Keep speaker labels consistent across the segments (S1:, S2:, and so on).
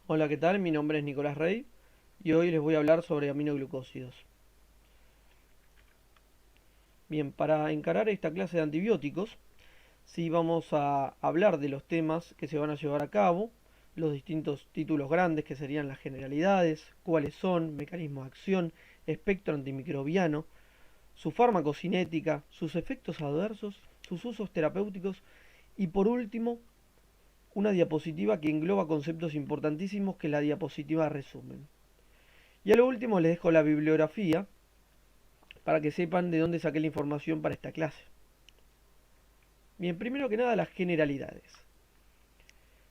S1: Hola, ¿qué tal? Mi nombre es Nicolás Rey y hoy les voy a hablar sobre aminoglucósidos. Bien, para encarar esta clase de antibióticos, sí vamos a hablar de los temas que se van a llevar a cabo, los distintos títulos grandes que serían las generalidades, cuáles son, mecanismos de acción, espectro antimicrobiano, su farmacocinética, sus efectos adversos, sus usos terapéuticos y por último, una diapositiva que engloba conceptos importantísimos que la diapositiva resumen. Y a lo último les dejo la bibliografía para que sepan de dónde saqué la información para esta clase. Bien, primero que nada las generalidades.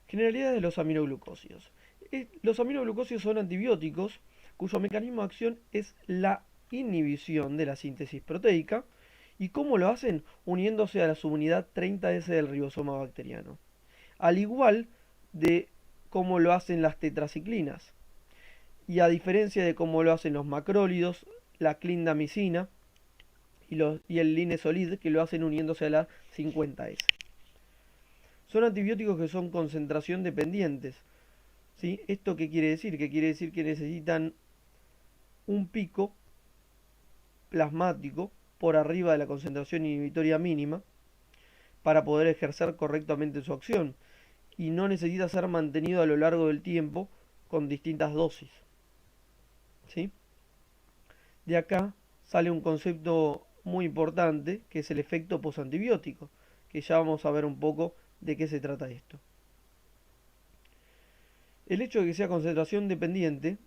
S1: Generalidades de los aminoglucósidos. Los aminoglucósidos son antibióticos cuyo mecanismo de acción es la inhibición de la síntesis proteica. ¿Y cómo lo hacen? Uniéndose a la subunidad 30S del ribosoma bacteriano. Al igual de cómo lo hacen las tetraciclinas. Y a diferencia de cómo lo hacen los macrólidos, la clindamicina y el linesolid, que lo hacen uniéndose a la 50S. Son antibióticos que son concentración dependientes. ¿Sí? ¿Esto qué quiere decir? Que quiere decir que necesitan un pico plasmático por arriba de la concentración inhibitoria mínima para poder ejercer correctamente su acción y no necesita ser mantenido a lo largo del tiempo con distintas dosis. ¿Sí? De acá sale un concepto muy importante que es el efecto posantibiótico, que ya vamos a ver un poco de qué se trata esto. El hecho de que sea concentración dependiente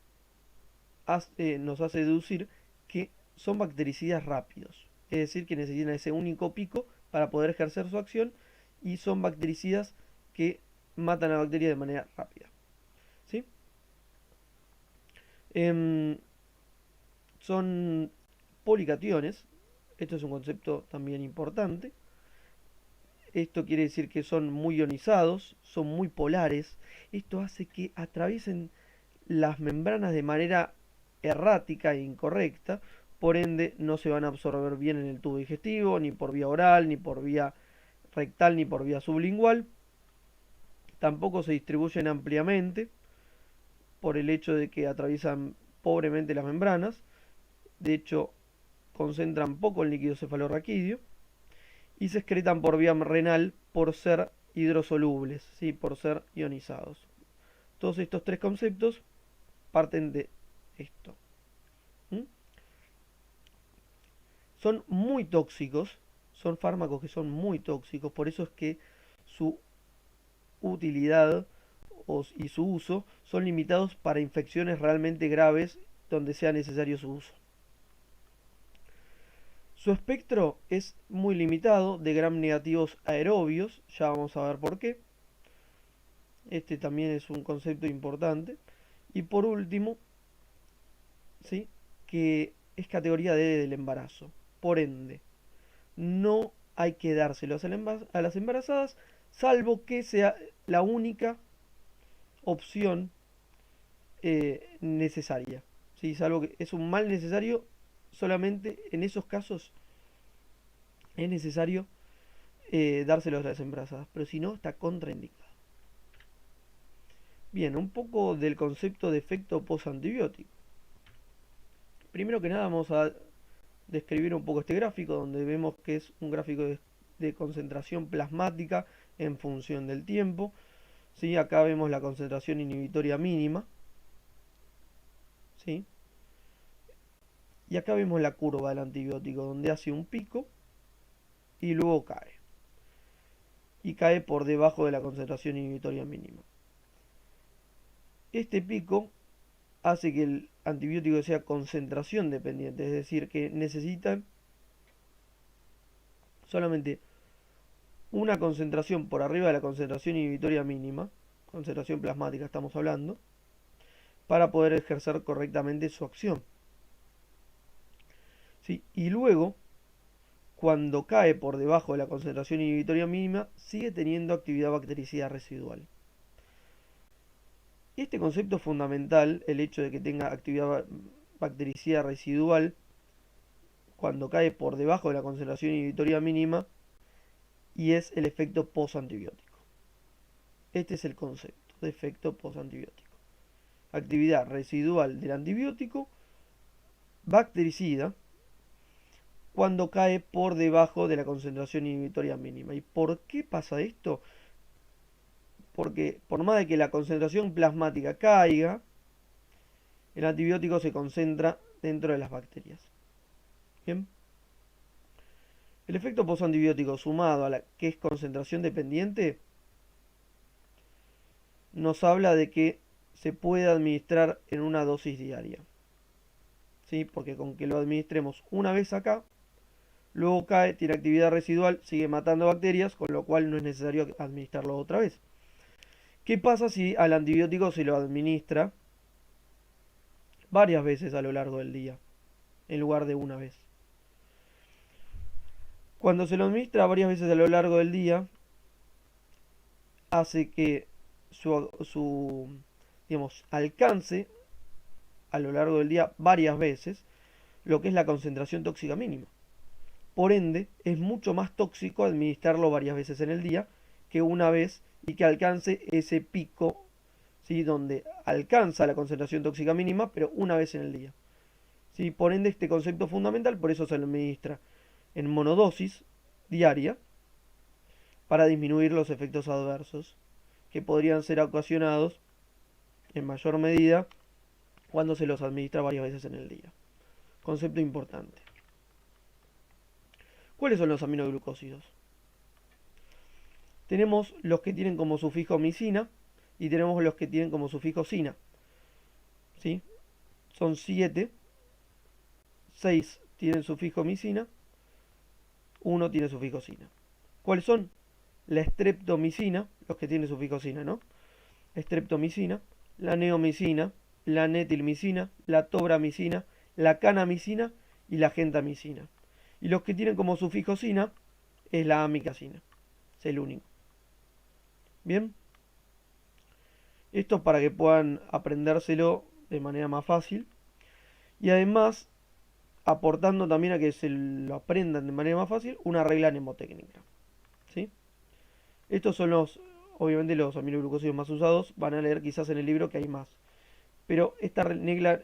S1: nos hace deducir que son bactericidas rápidos, es decir, que necesitan ese único pico para poder ejercer su acción y son bactericidas que matan a la bacteria de manera rápida. ¿Sí? Son policationes, esto es un concepto también importante. Esto quiere decir que son muy ionizados, son muy polares. Esto hace que atraviesen las membranas de manera errática e incorrecta, por ende no se van a absorber bien en el tubo digestivo, ni por vía oral, ni por vía rectal, ni por vía sublingual. Tampoco se distribuyen ampliamente por el hecho de que atraviesan pobremente las membranas. De hecho, concentran poco el líquido cefalorraquídeo y se excretan por vía renal por ser hidrosolubles, ¿sí? Por ser ionizados. Todos estos tres conceptos parten de esto. ¿Mm? Son muy tóxicos, son fármacos que son muy tóxicos, por eso es que su utilidad y su uso son limitados para infecciones realmente graves donde sea necesario su uso. Su espectro es muy limitado, de gram negativos aerobios, ya vamos a ver por qué. Este también es un concepto importante. Y por último, ¿sí? Que es categoría D del embarazo. Por ende, no hay que dárselos a las embarazadas, salvo que sea la única opción necesaria. ¿Sí? Salvo que es un mal necesario, solamente en esos casos es necesario dárselos a las embarazadas, pero si no, está contraindicado. Bien, un poco del concepto de efecto posantibiótico. Primero que nada vamos a describir un poco este gráfico, donde vemos que es un gráfico de concentración plasmática en función del tiempo. ¿Sí? Acá vemos la concentración inhibitoria mínima. ¿Sí? Y acá vemos la curva del antibiótico, donde hace un pico y luego cae. Y cae por debajo de la concentración inhibitoria mínima. Este pico hace que el antibiótico sea concentración dependiente, es decir, que necesitan solamente una concentración por arriba de la concentración inhibitoria mínima, concentración plasmática estamos hablando, para poder ejercer correctamente su acción. ¿Sí? Y luego, cuando cae por debajo de la concentración inhibitoria mínima, sigue teniendo actividad bactericida residual. Este concepto es fundamental, el hecho de que tenga actividad bactericida residual, cuando cae por debajo de la concentración inhibitoria mínima, y es el efecto posantibiótico. Este es el concepto de efecto posantibiótico. actividad residual del antibiótico bactericida cuando cae por debajo de la concentración inhibitoria mínima. ¿Y por qué pasa esto? Porque por más de que la concentración plasmática caiga, el antibiótico se concentra dentro de las bacterias. Bien. El efecto posantibiótico sumado a la que es concentración dependiente nos habla de que se puede administrar en una dosis diaria. ¿Sí? Porque con que lo administremos una vez acá, luego cae, tiene actividad residual, sigue matando bacterias, con lo cual no es necesario administrarlo otra vez. ¿Qué pasa si al antibiótico se lo administra varias veces a lo largo del día, en lugar de una vez? Cuando se lo administra varias veces a lo largo del día, hace que su digamos, alcance a lo largo del día varias veces lo que es la concentración tóxica mínima. Por ende, es mucho más tóxico administrarlo varias veces en el día que una vez y que alcance ese pico, ¿sí? Donde alcanza la concentración tóxica mínima, pero una vez en el día. ¿Sí? Por ende, este concepto es fundamental, por eso se lo administra en monodosis diaria para disminuir los efectos adversos que podrían ser ocasionados en mayor medida cuando se los administra varias veces en el día. Concepto importante. ¿Cuáles son los aminoglucósidos? Tenemos los que tienen como sufijo misina y tenemos los que tienen como sufijo sina. ¿Sí? Son 7. 6 tienen sufijo misina, 1 tiene sufijo sina. ¿Cuáles son? La streptomicina, los que tienen sufijo sina, ¿no? Streptomicina, la neomicina, la netilmicina, la tobramicina, la canamicina y la gentamicina. Y los que tienen como sufijo sina es la amicacina. Es el único. Bien. Esto para que puedan aprendérselo de manera más fácil. Y además, aportando también a que se lo aprendan de manera más fácil, una regla mnemotécnica. ¿Sí? Estos son obviamente los aminoglucósidos más usados. Van a leer quizás en el libro que hay más. Pero esta regla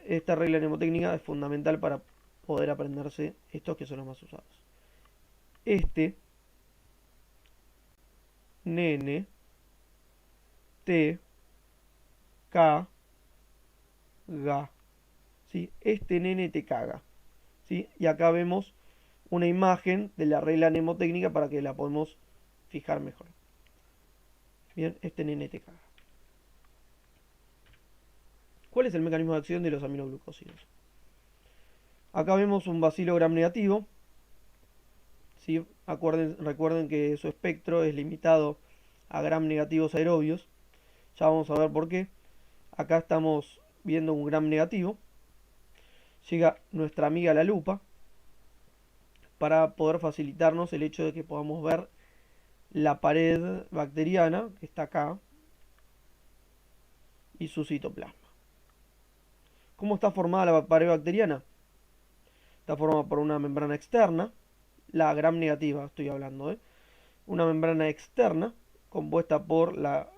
S1: mnemotécnica es fundamental para poder aprenderse estos que son los más usados. Este, nene, te, ca, ga. ¿Sí? Este nene te caga. ¿Sí? Y acá vemos una imagen de la regla mnemotécnica para que la podamos fijar mejor. Bien, este nene te caga. ¿Cuál es el mecanismo de acción de los aminoglucósidos? Acá vemos un bacilo gram negativo. ¿Sí? Recuerden que su espectro es limitado a gram negativos aerobios. Ya vamos a ver por qué. Acá estamos viendo un gram negativo. Llega nuestra amiga la lupa para poder facilitarnos el hecho de que podamos ver la pared bacteriana que está acá y su citoplasma. ¿Cómo está formada la pared bacteriana? Está formada por una membrana externa, la gram negativa estoy hablando, una membrana externa compuesta por la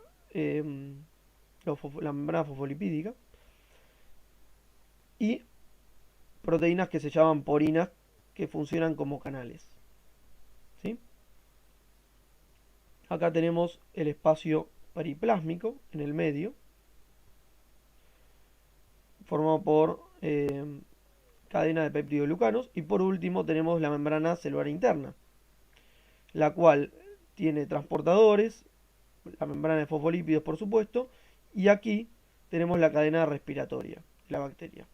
S1: membrana fosfolipídica y proteínas que se llaman porinas que funcionan como canales. ¿Sí? Acá tenemos el espacio periplásmico en el medio, formado por cadena de peptidoglucanos, y por último tenemos la membrana celular interna, la cual tiene transportadores, la membrana de fosfolípidos por supuesto, y aquí tenemos la cadena respiratoria, la bacteria.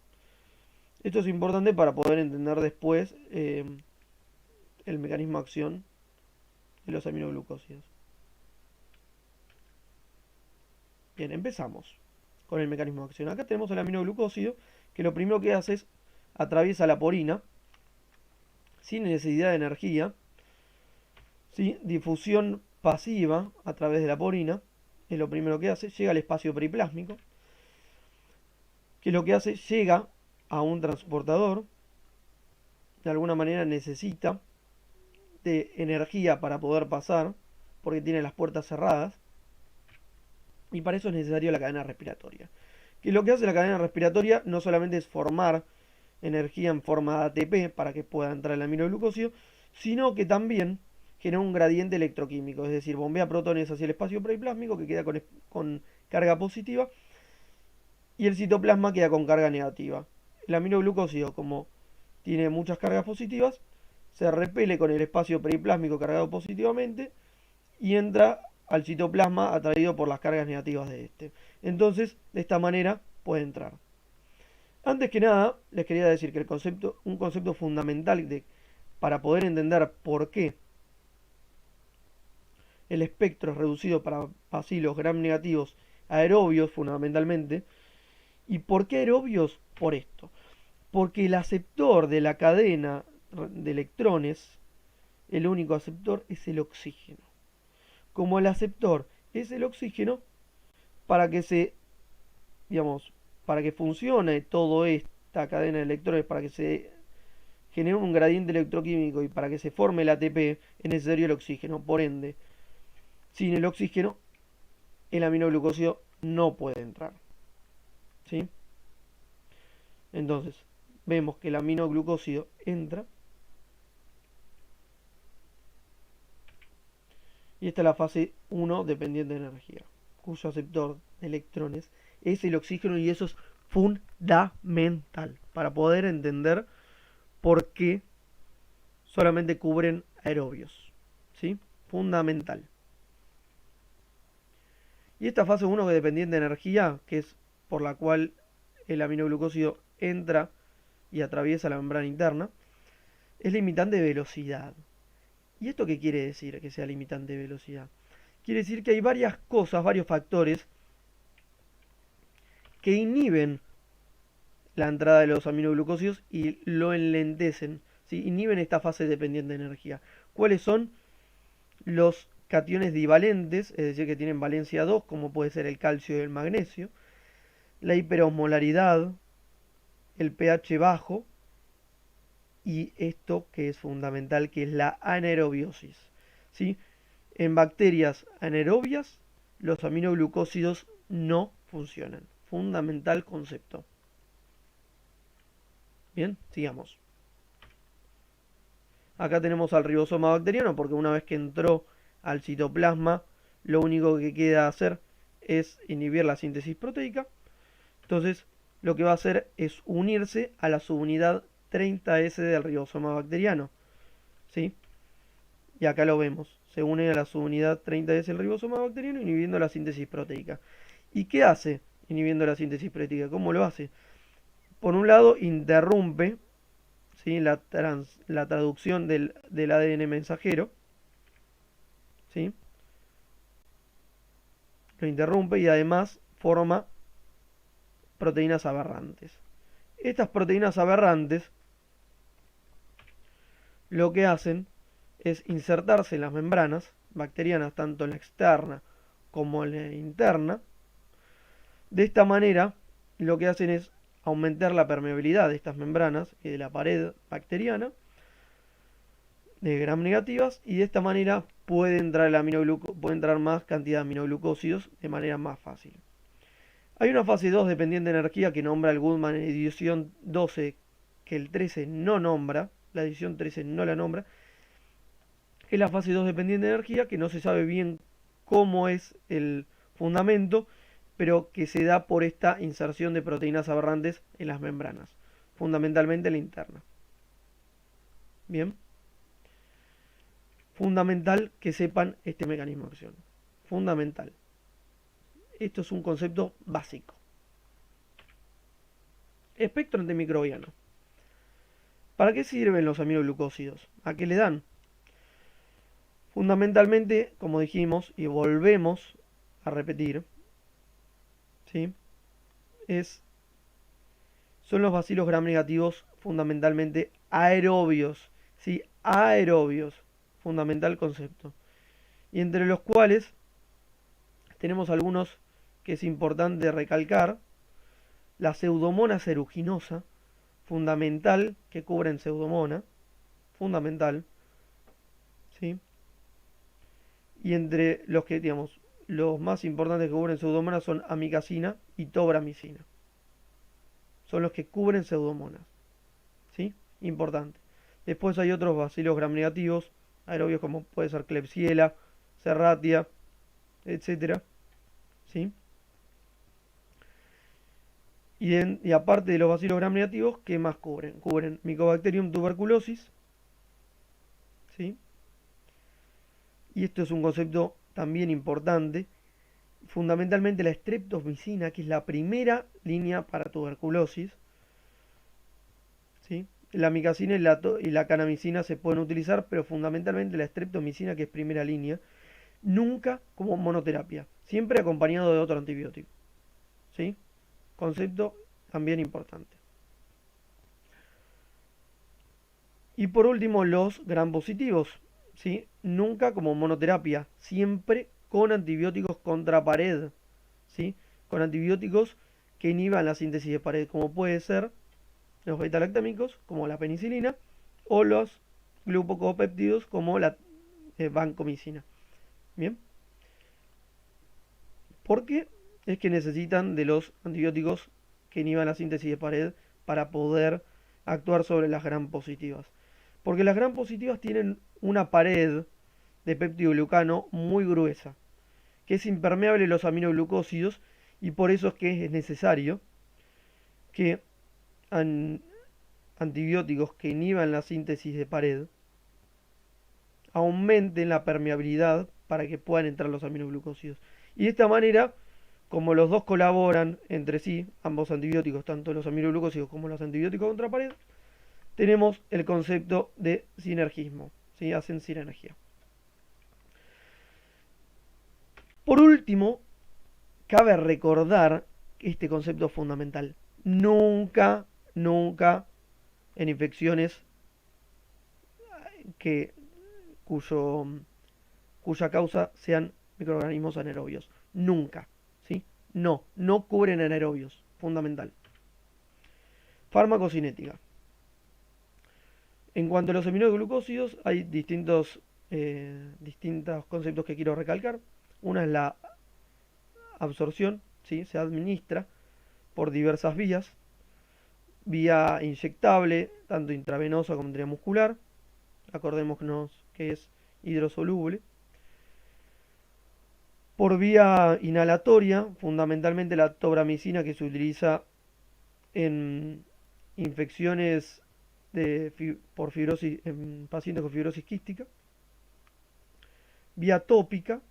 S1: Esto es importante para poder entender después el mecanismo de acción de los aminoglucósidos. Bien, empezamos con el mecanismo de acción. Acá tenemos el aminoglucósido que lo primero que hace es atraviesa la porina sin necesidad de energía, ¿sí? Difusión pasiva a través de la porina es lo primero que hace, llega al espacio periplásmico, que lo que hace, llega a un transportador, de alguna manera necesita de energía para poder pasar, porque tiene las puertas cerradas, y para eso es necesario la cadena respiratoria. Que lo que hace la cadena respiratoria no solamente es formar energía en forma de ATP para que pueda entrar el aminoglucósido, sino que también genera un gradiente electroquímico, es decir, bombea protones hacia el espacio periplásmico que queda con carga positiva y el citoplasma queda con carga negativa. El aminoglucósido, como tiene muchas cargas positivas, se repele con el espacio periplásmico cargado positivamente y entra al citoplasma atraído por las cargas negativas de este. Entonces, de esta manera puede entrar. Antes que nada, les quería decir que un concepto fundamental para poder entender por qué el espectro es reducido para bacilos gram negativos aerobios fundamentalmente. ¿Y por qué aerobios? Por esto. Porque el aceptor de la cadena de electrones, el único aceptor es el oxígeno. Como el aceptor es el oxígeno, para que digamos, para que funcione toda esta cadena de electrones, para que se genere un gradiente electroquímico y para que se forme el ATP, es necesario el oxígeno. Por ende, sin el oxígeno, el aminoglucósido no puede entrar. ¿Sí? Entonces, vemos que el aminoglucósido entra. Y esta es la fase 1 dependiente de energía, cuyo aceptor de electrones es el oxígeno y eso es fundamental para poder entender por qué solamente cubren aerobios. ¿Sí? Fundamental. Y esta fase 1 que dependiente de energía, que es por la cual el aminoglucósido entra y atraviesa la membrana interna, es limitante de velocidad. ¿Y esto qué quiere decir que sea limitante de velocidad? Quiere decir que hay varias cosas, varios factores que inhiben la entrada de los aminoglucósidos y lo enlentecen, ¿sí? Inhiben esta fase dependiente de energía. ¿Cuáles son? Los cationes divalentes, es decir, que tienen valencia 2, como puede ser el calcio y el magnesio, la hiperosmolaridad, el pH bajo, y esto que es fundamental, que es la anaerobiosis. ¿Sí? En bacterias anaerobias, los aminoglucósidos no funcionan. Fundamental concepto. Bien, sigamos. Acá tenemos al ribosoma bacteriano, porque una vez que entró al citoplasma, lo único que queda hacer es inhibir la síntesis proteica. Entonces, lo que va a hacer es unirse a la subunidad 30S del ribosoma bacteriano. ¿Sí? Y acá lo vemos. Se une a la subunidad 30S del ribosoma bacteriano inhibiendo la síntesis proteica. ¿Y qué hace inhibiendo la síntesis proteica? ¿Cómo lo hace? Por un lado, interrumpe, ¿sí?, la traducción del ADN mensajero. ¿Sí? Lo interrumpe y además forma proteínas aberrantes. Estas proteínas aberrantes lo que hacen es insertarse en las membranas bacterianas, tanto en la externa como en la interna. De esta manera, lo que hacen es aumentar la permeabilidad de estas membranas y de la pared bacteriana de gram negativas, y de esta manera puede entrar más cantidad de aminoglucósidos de manera más fácil. Hay una fase 2 dependiente de energía que nombra el Goodman edición 12, que el 13 no nombra, la edición 13 no la nombra, que es la fase 2 dependiente de energía, que no se sabe bien cómo es el fundamento, pero que se da por esta inserción de proteínas aberrantes en las membranas, fundamentalmente en la interna. Bien. Fundamental que sepan este mecanismo de acción. Fundamental. Esto es un concepto básico. Espectro antimicrobiano. ¿Para qué sirven los aminoglucósidos? ¿A qué le dan? Fundamentalmente, como dijimos, y volvemos a repetir, ¿sí?, son los bacilos gram negativos fundamentalmente aerobios. ¿Sí? Aerobios. Fundamental concepto. Y entre los cuales tenemos algunos que es importante recalcar. La pseudomonas aeruginosa, fundamental, que cubren pseudomona, fundamental, ¿sí? Y entre los que, digamos, los más importantes que cubren pseudomonas son amicacina y tobramicina. son los que cubren pseudomonas. ¿Sí? Importante. Después hay otros bacilos gram negativos, aerobios como puede ser Klebsiella, Serratia, etcétera. ¿Sí? Y aparte de los bacilos gram negativos, ¿qué más cubren? Cubren Mycobacterium tuberculosis, ¿sí? Y esto es un concepto también importante. Fundamentalmente la streptomicina, que es la primera línea para tuberculosis, ¿sí? La micacina y la kanamicina se pueden utilizar, pero fundamentalmente la streptomicina, que es primera línea, nunca como monoterapia, siempre acompañado de otro antibiótico, ¿sí? Concepto también importante. Y por último, los gram positivos, ¿sí? Nunca como monoterapia, siempre con antibióticos contra pared, ¿sí? Con antibióticos que inhiban la síntesis de pared, como puede ser los beta-lactámicos, como la penicilina, o los glucopeptídeos, como la vancomicina. Bien, porque es que necesitan de los antibióticos que inhiban la síntesis de pared para poder actuar sobre las gram positivas. Porque las gram positivas tienen una pared de peptidoglucano muy gruesa, que es impermeable a los aminoglucósidos, y por eso es que es necesario que antibióticos que inhiban la síntesis de pared aumenten la permeabilidad para que puedan entrar los aminoglucósidos. Y de esta manera, como los dos colaboran entre sí, ambos antibióticos, tanto los aminoglucósidos como los antibióticos contra pared, tenemos el concepto de sinergismo, ¿sí? Hacen sinergia. Por último, cabe recordar este concepto fundamental. Nunca, nunca en infecciones que, cuya causa sean microorganismos anaerobios. Nunca, ¿sí? No, no cubren anaerobios. Fundamental. Farmacocinética. En cuanto a los aminoglucósidos, hay distintos conceptos que quiero recalcar. Una es la absorción, ¿sí? Se administra por diversas vías. Vía inyectable, tanto intravenosa como intramuscular. Acordémonos que es hidrosoluble. Por vía inhalatoria, fundamentalmente la tobramicina, que se utiliza en infecciones por fibrosis, en pacientes con fibrosis quística. Vía tópica,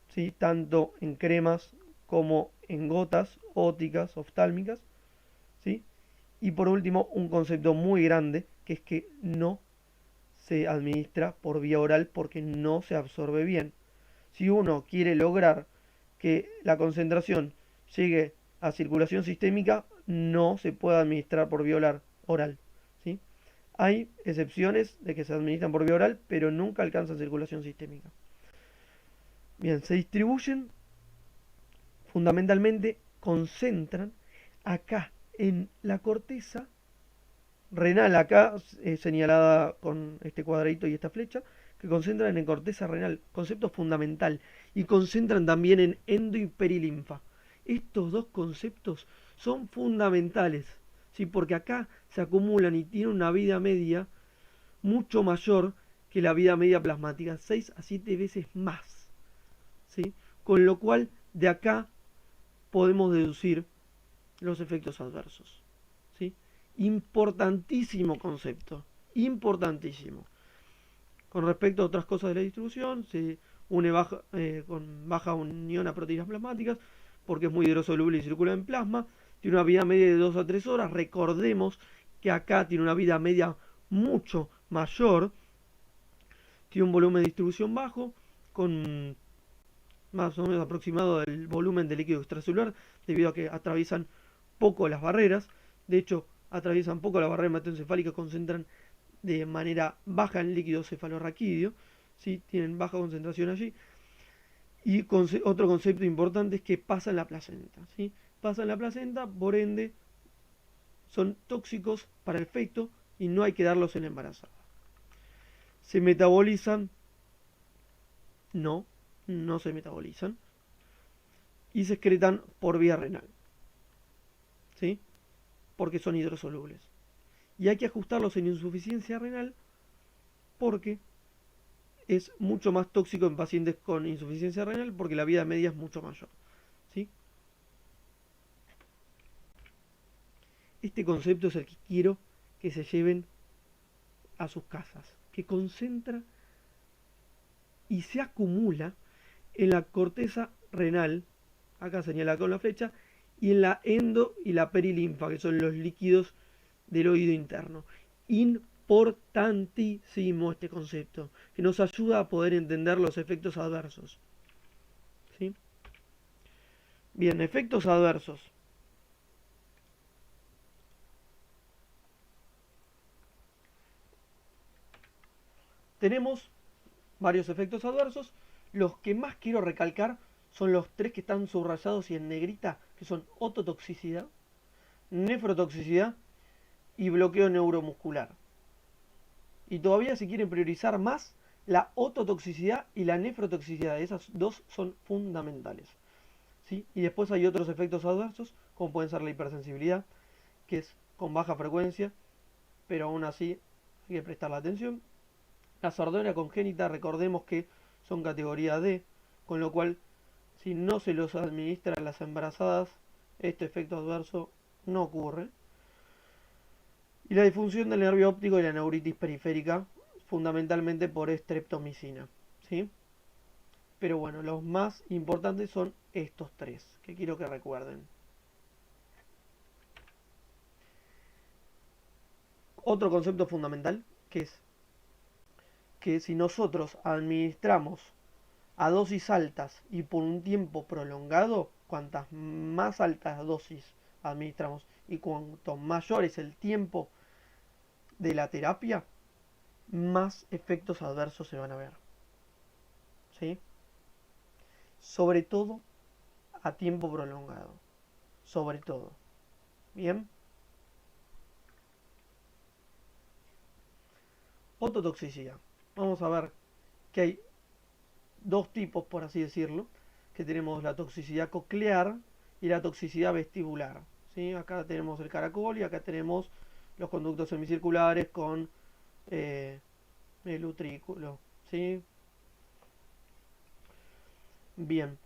S1: ¿sí? Tanto en cremas como en gotas óticas, oftálmicas, ¿sí? Y por último, un concepto muy grande, que es que no se administra por vía oral porque no se absorbe bien. Si uno quiere lograr que la concentración llegue a circulación sistémica, no se puede administrar por vía oral, ¿sí? Hay excepciones de que se administran por vía oral, pero nunca alcanzan circulación sistémica. Bien, se distribuyen fundamentalmente, concentran acá en la corteza renal, acá señalada con este cuadradito y esta flecha, que concentran en corteza renal, concepto fundamental, y concentran también en endo y perilinfa. Estos dos conceptos son fundamentales, ¿sí? Porque acá se acumulan y tienen una vida media mucho mayor que la vida media plasmática, 6 a 7 veces más, ¿sí? Con lo cual, de acá podemos deducir los efectos adversos, ¿sí? Importantísimo concepto, importantísimo. Con respecto a otras cosas de la distribución, se une con baja unión a proteínas plasmáticas, porque es muy hidrosoluble y circula en plasma. Tiene una vida media de 2 a 3 horas. Recordemos que acá tiene una vida media mucho mayor. Tiene un volumen de distribución bajo, con más o menos aproximado del volumen de líquido extracelular, debido a que atraviesan poco las barreras. De hecho, atraviesan poco la barrera hematoencefálica, concentran de manera baja en líquido cefalorraquídeo, ¿sí? Tienen baja concentración allí. Y otro concepto importante es que pasa en la placenta, ¿sí? Pasa en la placenta, por ende son tóxicos para el feto y no hay que darlos en la embarazada. ¿Se metabolizan? No, no se metabolizan. Y se excretan por vía renal, ¿sí? porque son hidrosolubles. Y hay que ajustarlos en insuficiencia renal porque es mucho más tóxico en pacientes con insuficiencia renal porque la vida media es mucho mayor. ¿Sí? Este concepto es el que quiero que se lleven a sus casas, que concentra y se acumula en la corteza renal, acá señalada con la flecha, y en la endo y la perilinfa, que son los líquidos del oído interno. Importantísimo este concepto, que nos ayuda a poder entender los efectos adversos. ¿Sí? Bien, efectos adversos. Tenemos varios efectos adversos. Los que más quiero recalcar son los tres que están subrayados y en negrita, que son ototoxicidad, nefrotoxicidad y bloqueo neuromuscular. Y todavía si quieren priorizar más, la ototoxicidad y la nefrotoxicidad, esas dos son fundamentales. ¿Sí? Y después hay otros efectos adversos, como pueden ser la hipersensibilidad, que es con baja frecuencia, pero aún así hay que prestarle atención. La sordera congénita, recordemos que son categoría D, con lo cual si no se los administra a las embarazadas, este efecto adverso no ocurre. Y la disfunción del nervio óptico y la neuritis periférica, fundamentalmente por estreptomicina. ¿Sí? Pero bueno, los más importantes son estos tres, que quiero que recuerden. Otro concepto fundamental, que es que si nosotros administramos a dosis altas y por un tiempo prolongado, cuantas más altas dosis administramos y cuanto mayor es el tiempo de la terapia, más efectos adversos se van a ver. ¿Sí? Sobre todo a tiempo prolongado. Sobre todo. ¿Bien? Ototoxicidad. Vamos a ver que hay dos tipos, por así decirlo, que tenemos la toxicidad coclear y la toxicidad vestibular. ¿Sí? Acá tenemos el caracol y acá tenemos los conductos semicirculares con el utrículo. ¿Sí? Bien,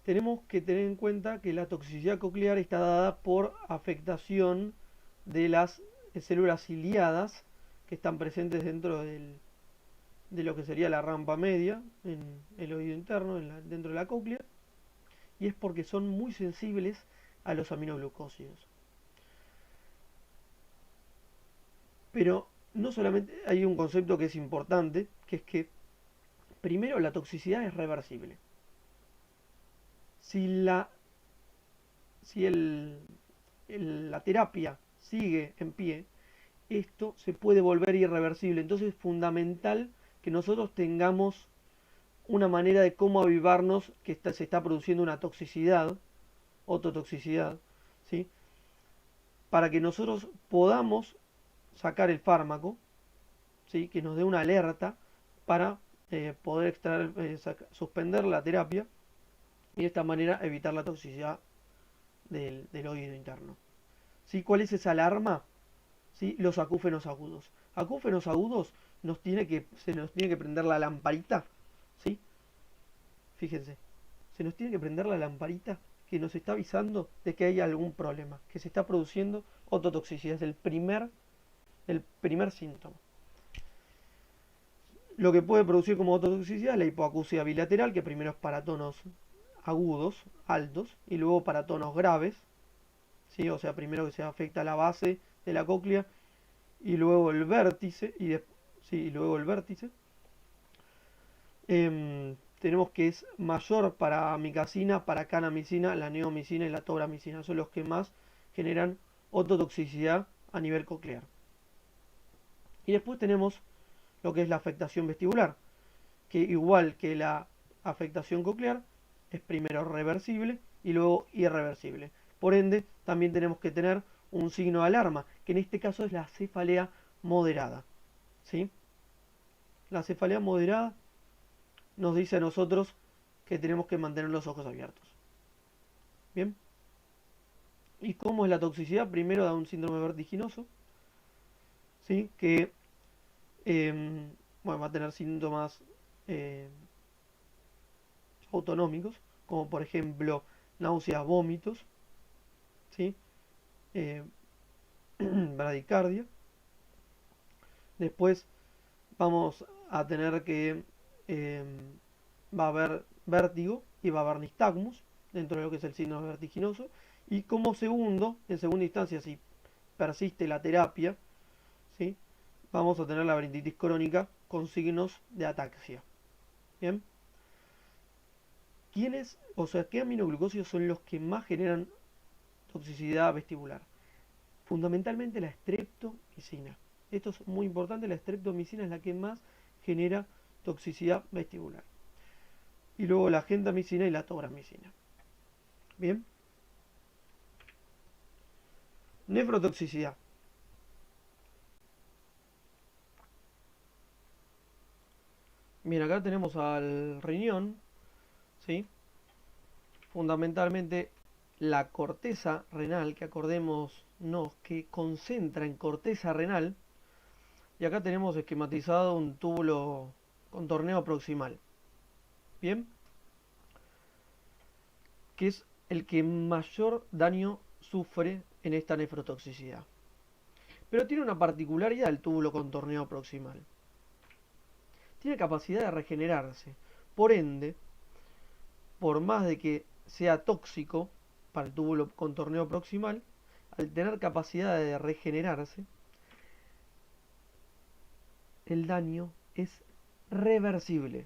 S1: tenemos que tener en cuenta que la toxicidad coclear está dada por afectación de las células ciliadas que están presentes dentro de lo que sería la rampa media, en el oído interno, dentro de la cóclea, y es porque son muy sensibles a los aminoglucósidos. Pero no solamente hay un concepto que es importante, que es que primero la toxicidad es reversible. Si la, si la terapia sigue en pie, esto se puede volver irreversible. Entonces es fundamental que nosotros tengamos una manera de cómo avivarnos que se está produciendo una toxicidad, ototoxicidad, ¿sí? Para que nosotros podamos sacar el fármaco, ¿sí? Que nos dé una alerta para poder extraer, suspender la terapia y de esta manera evitar la toxicidad del oído interno. ¿Sí? ¿Cuál es esa alarma? ¿Sí? Los acúfenos agudos. Acúfenos agudos se nos tiene que prender la lamparita, ¿sí? Fíjense, se nos tiene que prender la lamparita que nos está avisando de que hay algún problema, que se está produciendo ototoxicidad. Es el primer síntoma. Lo que puede producir como ototoxicidad es la hipoacusia bilateral, que primero es para tonos agudos, altos, y luego para tonos graves, ¿sí? O sea, primero que se afecta la base de la cóclea y luego el vértice, y luego el vértice. Tenemos que es mayor para amicacina, para canamicina, la neomicina y la tobramicina. Son los que más generan ototoxicidad a nivel coclear. Y después tenemos lo que es la afectación vestibular, que igual que la afectación coclear, es primero reversible y luego irreversible. Por ende, también tenemos que tener un signo de alarma, que en este caso es la cefalea moderada. ¿Sí? La cefalea moderada nos dice a nosotros que tenemos que mantener los ojos abiertos. ¿Bien? ¿Y cómo es la toxicidad? Primero da un síndrome vertiginoso, ¿sí? Que bueno, va a tener síntomas eh, autonómicos, como por ejemplo náuseas, vómitos, ¿sí? Eh, bradicardia. Después vamos a tener que eh, va a haber vértigo y va a haber nistagmus dentro de lo que es el síndrome vertiginoso. Y como segundo, en segunda instancia, si persiste la terapia, ¿sí? Vamos a tener la bronquitis crónica con signos de ataxia. ¿Bien? ¿Quiénes, o sea, qué aminoglucósidos son los que más generan toxicidad vestibular? Fundamentalmente la streptomicina. Esto es muy importante, la streptomicina es la que más genera toxicidad vestibular. Y luego la gentamicina y la tobramicina. Bien. Nefrotoxicidad. Bien, acá tenemos al riñón, ¿sí? Fundamentalmente la corteza renal, que acordémonos que concentra en corteza renal, y acá tenemos esquematizado un túbulo con torneo proximal, ¿bien? Que es el que mayor daño sufre en esta nefrotoxicidad. Pero tiene una particularidad el túbulo con torneo proximal. Tiene capacidad de regenerarse. Por ende, por más de que sea tóxico para el túbulo con torneo proximal, al tener capacidad de regenerarse, el daño es reversible.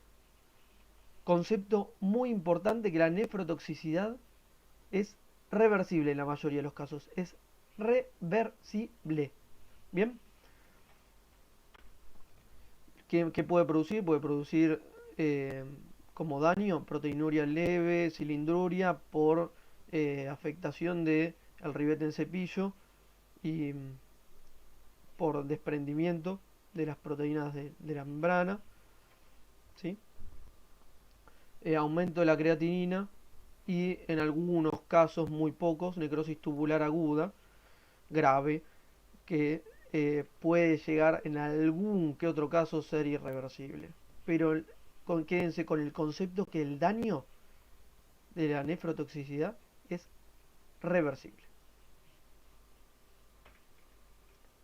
S1: Concepto muy importante, que la nefrotoxicidad es reversible en la mayoría de los casos. Es reversible. ¿Bien? ¿Qué puede producir? Puede producir como daño proteinuria leve, cilindruria por afectación del ribete en cepillo y por desprendimiento de las proteínas de la membrana, ¿sí? Aumento de la creatinina y en algunos casos, muy pocos, necrosis tubular aguda, grave, que puede llegar en algún que otro caso ser irreversible. Pero quédense con el concepto que el daño de la nefrotoxicidad es reversible.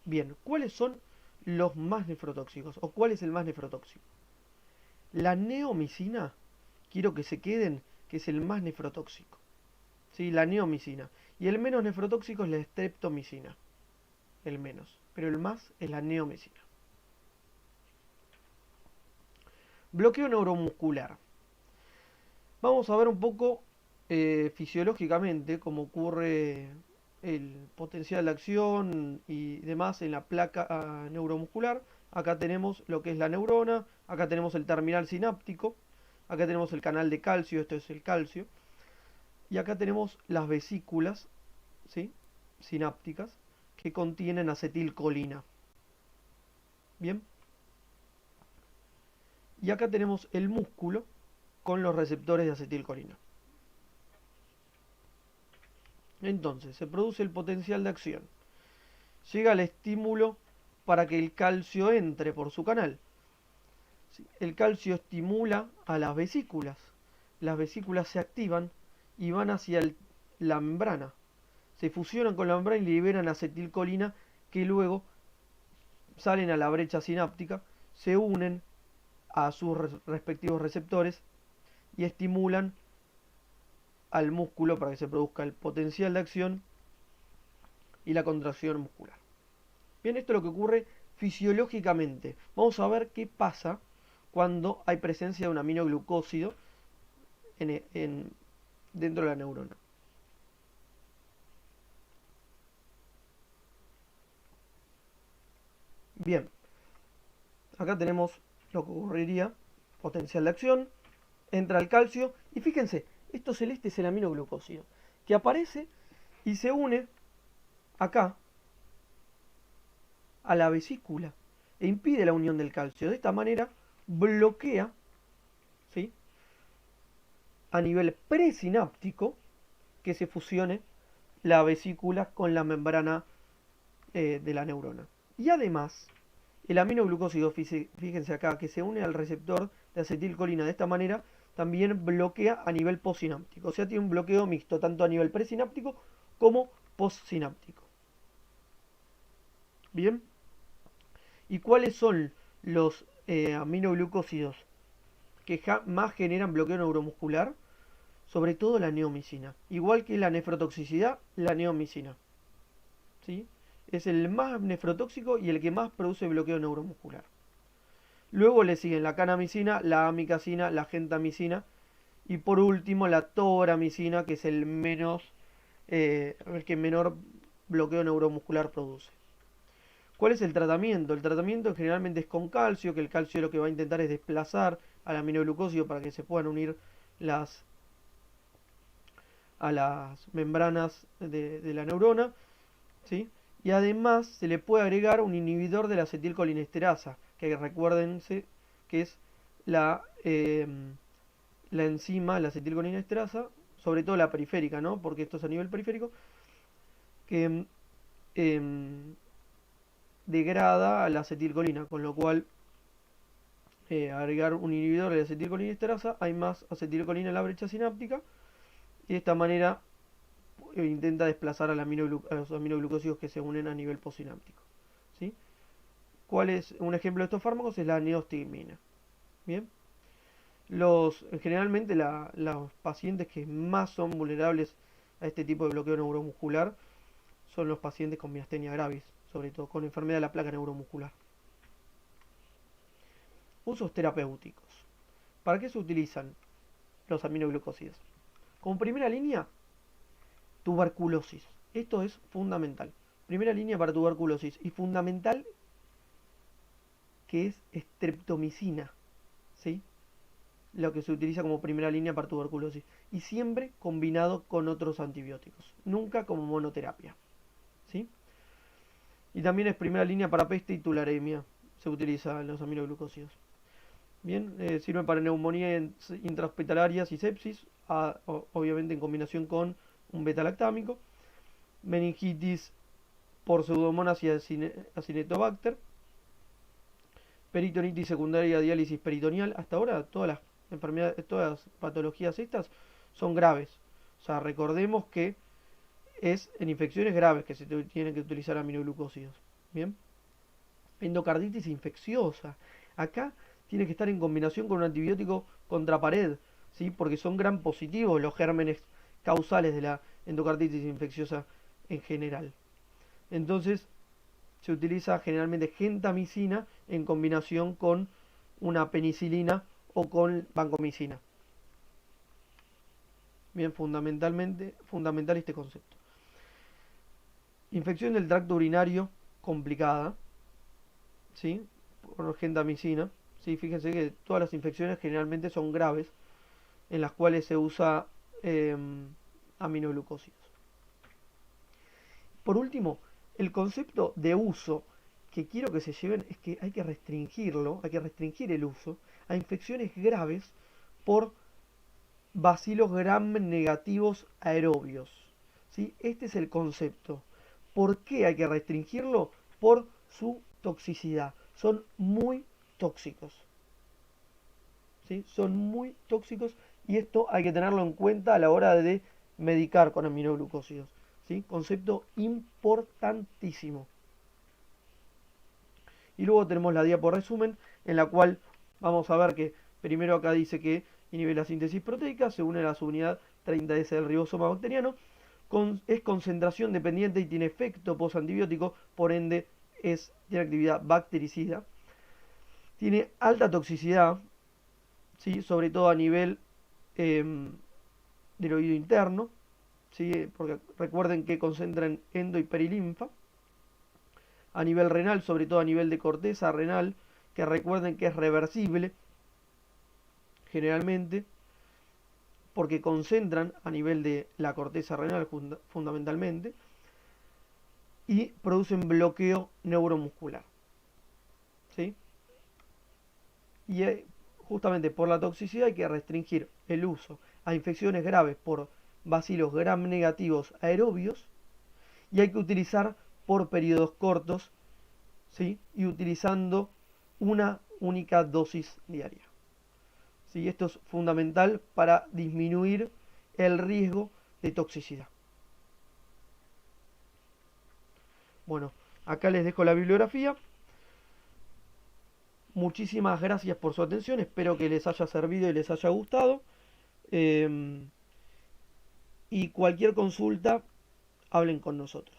S1: Bien, ¿cuáles son los más nefrotóxicos? ¿O cuál es el más nefrotóxico? La neomicina, quiero que se queden, que es el más nefrotóxico. ¿Sí? La neomicina. Y el menos nefrotóxico es la streptomicina. El menos. Pero el más es la neomicina. Bloqueo neuromuscular. Vamos a ver un poco fisiológicamente cómo ocurre el potencial de acción y demás en la placa neuromuscular. Acá tenemos lo que es la neurona, acá tenemos el terminal sináptico, acá tenemos el canal de calcio, esto es el calcio, y acá tenemos las vesículas, ¿sí? Sinápticas que contienen acetilcolina. Bien, y acá tenemos el músculo con los receptores de acetilcolina. Entonces, se produce el potencial de acción. Llega el estímulo para que el calcio entre por su canal. El calcio estimula a las vesículas. Las vesículas se activan y van hacia la membrana. Se fusionan con la membrana y liberan acetilcolina, que luego salen a la brecha sináptica, se unen a sus respectivos receptores y estimulan al músculo para que se produzca el potencial de acción y la contracción muscular. Bien, esto es lo que ocurre fisiológicamente. Vamos a ver qué pasa cuando hay presencia de un aminoglucósido dentro de la neurona. Bien, acá tenemos lo que ocurriría, potencial de acción, entra el calcio, y fíjense, esto celeste es el aminoglucósido, que aparece y se une acá a la vesícula e impide la unión del calcio. De esta manera bloquea, ¿sí?, a nivel presináptico que se fusione la vesícula con la membrana de la neurona. Y además, el aminoglucósido, fíjense acá, que se une al receptor de acetilcolina de esta manera, también bloquea a nivel postsináptico. O sea, tiene un bloqueo mixto, tanto a nivel presináptico como postsináptico. Bien. ¿Y cuáles son los aminoglucósidos que más generan bloqueo neuromuscular? Sobre todo la neomicina. Igual que la nefrotoxicidad, la neomicina. ¿Sí? Es el más nefrotóxico y el que más produce bloqueo neuromuscular. Luego le siguen la canamicina, la amicacina, la gentamicina y por último la toramicina, que es el que menor bloqueo neuromuscular produce. ¿Cuál es el tratamiento? El tratamiento generalmente es con calcio, que el calcio lo que va a intentar es desplazar al aminoglucósido para que se puedan unir a las membranas de la neurona, ¿sí? Y además se le puede agregar un inhibidor de la acetilcolinesterasa, que recuérdense que es la enzima, la acetilcolinesterasa, sobre todo la periférica, ¿no? Porque esto es a nivel periférico, que degrada la acetilcolina, con lo cual agregar un inhibidor de la acetilcolinesterasa, hay más acetilcolina en la brecha sináptica y de esta manera intenta desplazar a los aminoglucósidos que se unen a nivel postsináptico. ¿Sí? ¿Cuál es un ejemplo de estos fármacos? Es la neostigmina. Bien. Generalmente los pacientes que más son vulnerables a este tipo de bloqueo neuromuscular son los pacientes con miastenia gravis, sobre todo con enfermedad de la placa neuromuscular. Usos terapéuticos. ¿Para qué se utilizan los aminoglucósidos? Como primera línea, tuberculosis. Esto es fundamental. Primera línea para tuberculosis. Y fundamental que es streptomicina. ¿Sí? Lo que se utiliza como primera línea para tuberculosis. Y siempre combinado con otros antibióticos. Nunca como monoterapia. ¿Sí? Y también es primera línea para peste y tularemia. Se utiliza los aminoglucósidos. Bien, sirve para neumonía intrahospitalarias y sepsis, obviamente en combinación con un beta-lactámico, meningitis por pseudomonas y acinetobacter, peritonitis secundaria, diálisis peritoneal. Hasta ahora todas las enfermedades, todas las patologías estas son graves. O sea, recordemos que es en infecciones graves que se tienen que utilizar aminoglucósidos. Bien, endocarditis infecciosa. Acá tiene que estar en combinación con un antibiótico contra pared, ¿sí? Porque son gran positivos los gérmenes causales de la endocarditis infecciosa en general. Entonces, se utiliza generalmente gentamicina en combinación con una penicilina o con vancomicina. Bien, fundamental este concepto. Infección del tracto urinario complicada, ¿sí? Por gentamicina. Sí, fíjense que todas las infecciones generalmente son graves, en las cuales se usa aminoglucósidos. Por último, el concepto de uso que quiero que se lleven es que hay que restringir el uso a infecciones graves por bacilos gram negativos aerobios. ¿Sí? Este es el concepto. ¿Por qué hay que restringirlo? Por su toxicidad. Son muy tóxicos. ¿Sí? Son muy tóxicos y esto hay que tenerlo en cuenta a la hora de medicar con aminoglucósidos. ¿Sí? Concepto importantísimo. Y luego tenemos la diapo resumen, en la cual vamos a ver que primero acá dice que inhibe la síntesis proteica, se une a la subunidad 30S del ribosoma bacteriano, es concentración dependiente y tiene efecto postantibiótico, por ende tiene actividad bactericida, tiene alta toxicidad, ¿sí? Sobre todo a nivel del oído interno, ¿sí? Porque recuerden que concentran endo y perilinfa. A nivel renal, sobre todo a nivel de corteza renal, que recuerden que es reversible, generalmente, porque concentran a nivel de la corteza renal fundamentalmente, y producen bloqueo neuromuscular. ¿Sí? Y justamente por la toxicidad hay que restringir el uso a infecciones graves por bacilos gram negativos aerobios y hay que utilizar por periodos cortos, ¿sí? Y utilizando una única dosis diaria. ¿Sí? Esto es fundamental para disminuir el riesgo de toxicidad. Bueno, acá les dejo la bibliografía. Muchísimas gracias por su atención, espero que les haya servido y les haya gustado. Y cualquier consulta, hablen con nosotros.